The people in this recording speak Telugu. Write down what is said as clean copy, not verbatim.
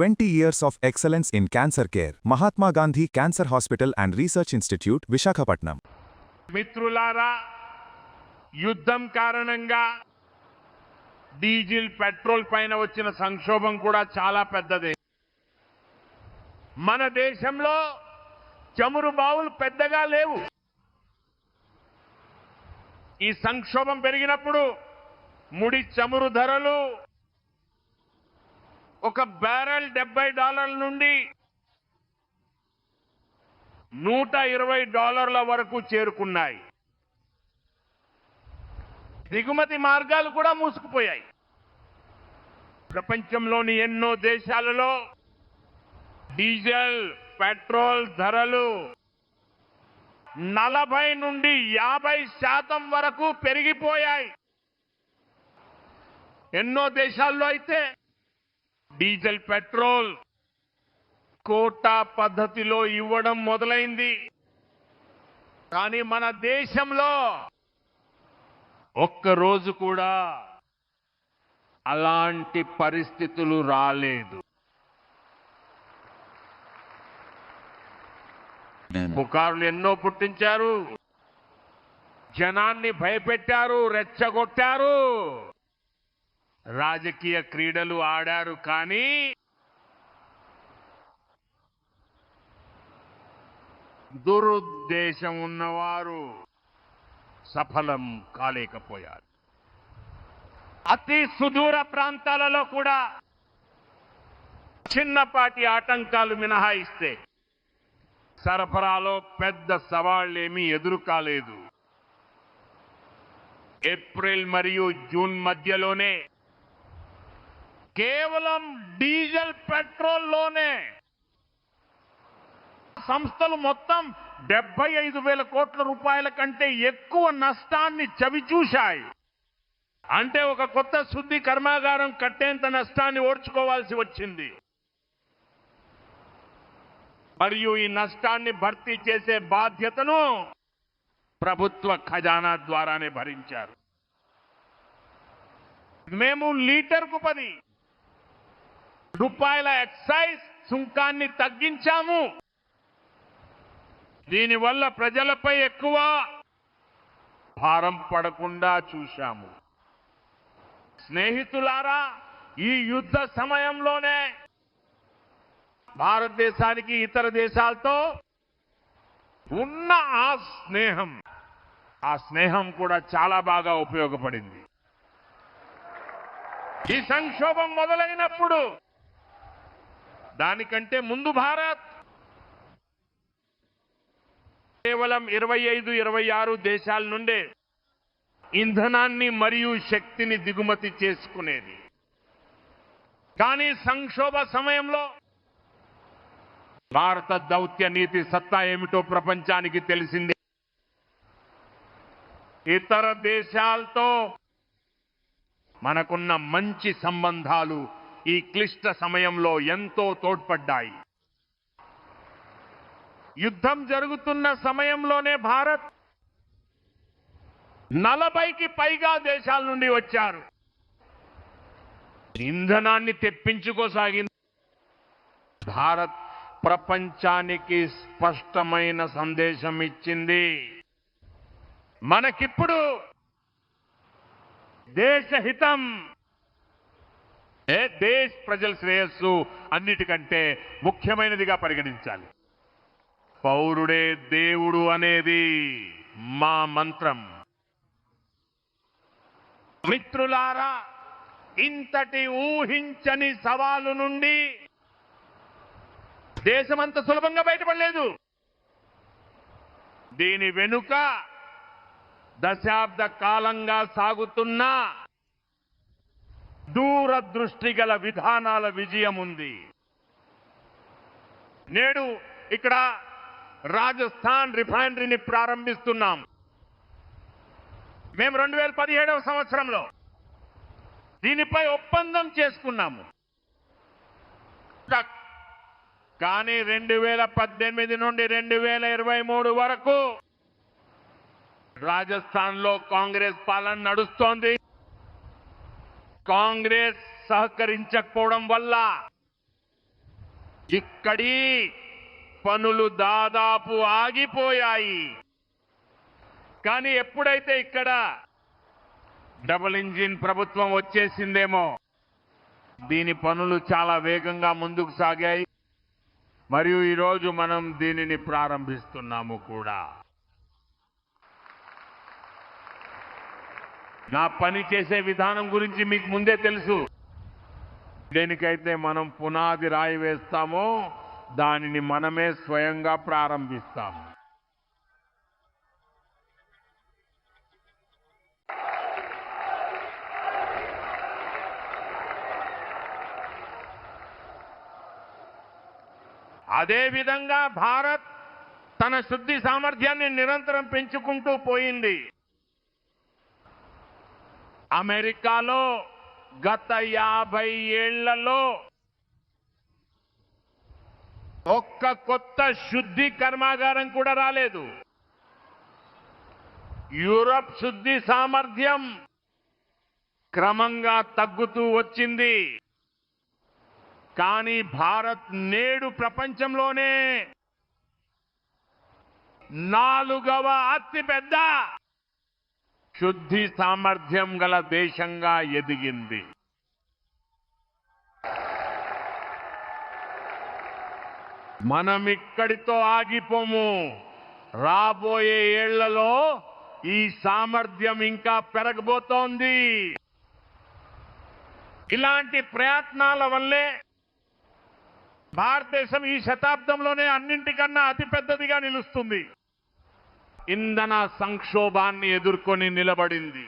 20 years of excellence in cancer care. Mahatma Gandhi Cancer Hospital and Research Institute, Visakhapatnam. మిత్రులారా, యుద్ధం కారణంగా డీజిల్ పెట్రోల్ పైన వచ్చిన సంక్షోభం కూడా చాలా పెద్దదే. మన దేశంలో చమురు బావులు పెద్దగా లేవు. ఈ సంక్షోభం పెరిగినప్పుడు ముడి చమురు ధరలు ఒక బ్యారెల్ $70 నుండి $120 వరకు చేరుకున్నాయి. దిగుమతి మార్గాలు కూడా మూసుకుపోయాయి. ప్రపంచంలోని ఎన్నో దేశాలలో డీజిల్ పెట్రోల్ ధరలు 40 నుండి 50% వరకు పెరిగిపోయాయి. ఎన్నో దేశాల్లో అయితే డీజిల్ పెట్రోల్ కోటా పద్ధతిలో ఇవ్వడం మొదలైంది. కానీ మన దేశంలో ఒక్కరోజు కూడా అలాంటి పరిస్థితులు రాలేదు. పుకార్లు ఎన్నో పుట్టించారు, జనాన్ని భయపెట్టారు, రెచ్చగొట్టారు, రాజకీయ క్రీడలు ఆడారు. కానీ దురుద్దేశం ఉన్నవారు సఫలం కాలేకపోయారు. అతి సుదూర ప్రాంతాలలో కూడా చిన్నపాటి ఆటంకాలు మినహాయిస్తే సరఫరాలో పెద్ద సవాళ్లేమీ ఎదురు కాలేదు. ఏప్రిల్ మరియు జూన్ మధ్యలోనే కేవలం డీజిల్ పెట్రోల్లోనే సంస్థలు మొత్తం 75,000 కోట్ల రూపాయల కంటే ఎక్కువ నష్టాన్ని చవిచూశాయి. అంటే ఒక కొత్త శుద్ధి కర్మాగారం కట్టేంత నష్టాన్ని ఓర్చుకోవాల్సి వచ్చింది. మరియు ఈ నష్టాన్ని భర్తీ చేసే బాధ్యతను ప్రభుత్వ ఖజానా ద్వారానే భరించారు. మేము లీటర్కు ₹10 ఎక్సైజ్ సుంకాన్ని తగ్గించాము. దీనివల్ల ప్రజలపై ఎక్కువ భారం పడకుండా చూశాము. స్నేహితులారా, ఈ యుద్ధ సమయంలోనే భారతదేశానికి ఇతర దేశాలతో ఉన్న ఆ స్నేహం కూడా చాలా బాగా ఉపయోగపడింది. ఈ సంక్షోభం మొదలైనప్పుడు దానికంటే ముందు భారత్ కేవలం 25-26 దేశాల నుండే ఇంధనాన్ని మరియు శక్తిని దిగుమతి చేసుకునేది. కానీ సంక్షోభ సమయంలో భారత దౌత్య నీతి సత్తా ఏమిటో ప్రపంచానికి తెలిసింది. ఇతర దేశాలతో మనకున్న మంచి సంబంధాలు ఈ క్లిష్ట సమయంలో ఎంతో తోడ్పడ్డాయి. యుద్ధం జరుగుతున్న సమయంలోనే భారత్ 40కి పైగా దేశాల నుండి వచ్చారు. ఇంధనాన్ని తెప్పించుకోసాగింది. భారత్ ప్రపంచానికి స్పష్టమైన సందేశం ఇచ్చింది. మనకిప్పుడు దేశహితం, దేశ ప్రజల శ్రేయస్సు అన్నిటికంటే ముఖ్యమైనదిగా పరిగణించాలి. పౌరుడే దేవుడు అనేది మా మంత్రం. మిత్రులారా, ఇంతటి ఊహించని సవాలు నుండి దేశమంత సులభంగా బయటపడలేదు. దీని వెనుక దశాబ్ద కాలంగా సాగుతున్న దూరదృష్టి గల విధానాల విజయం ఉంది. నేడు ఇక్కడ రాజస్థాన్ రిఫైనరీని ప్రారంభిస్తున్నాం. మేము 2017వ సంవత్సరంలో దీనిపై ఒప్పందం చేసుకున్నాము. కానీ 2018 నుండి 2023 వరకు రాజస్థాన్లో కాంగ్రెస్ పాలన నడుస్తోంది. కాంగ్రెస్ సహకరించకపోవడం వల్ల ఇక్కడి పనులు దాదాపు ఆగిపోయాయి. కానీ ఎప్పుడైతే ఇక్కడ డబుల్ ఇంజిన్ ప్రభుత్వం వచ్చేసిందేమో దీని పనులు చాలా వేగంగా ముందుకు సాగాయి. మరియు ఈరోజు మనం దీనిని ప్రారంభిస్తున్నాము కూడా. నా పని చేసే విధానం గురించి మీకు ముందే తెలుసు. దేనికైతే మనం పునాది రాయి వేస్తామో దానిని మనమే స్వయంగా ప్రారంభిస్తాము. అదేవిధంగా భారత్ తన శుద్ధి సామర్థ్యాన్ని నిరంతరం పెంచుకుంటూ పోయింది. అమెరికాలో గత 50 ఏళ్లలో ఒక్క కొత్త శుద్ధి కర్మాగారం కూడా రాలేదు. యూరప్ శుద్ధి సామర్థ్యం క్రమంగా తగ్గుతూ వచ్చింది. కానీ భారత్ నేడు ప్రపంచంలోనే 4వ అతిపెద్ద శుద్ధి సామర్థ్యం గల దేశంగా ఎదిగింది. మనం ఇక్కడితో ఆగిపోము. రాబోయే ఏళ్లలో ఈ సామర్థ్యం ఇంకా పెరగబోతోంది. ఇలాంటి ప్రయత్నాల వల్లే భారతదేశం ఈ శతాబ్దంలోనే అన్నింటికన్నా అతిపెద్దదిగా నిలుస్తుంది. ఇంధన సంక్షోభాన్ని ఎదుర్కొని నిలబడింది.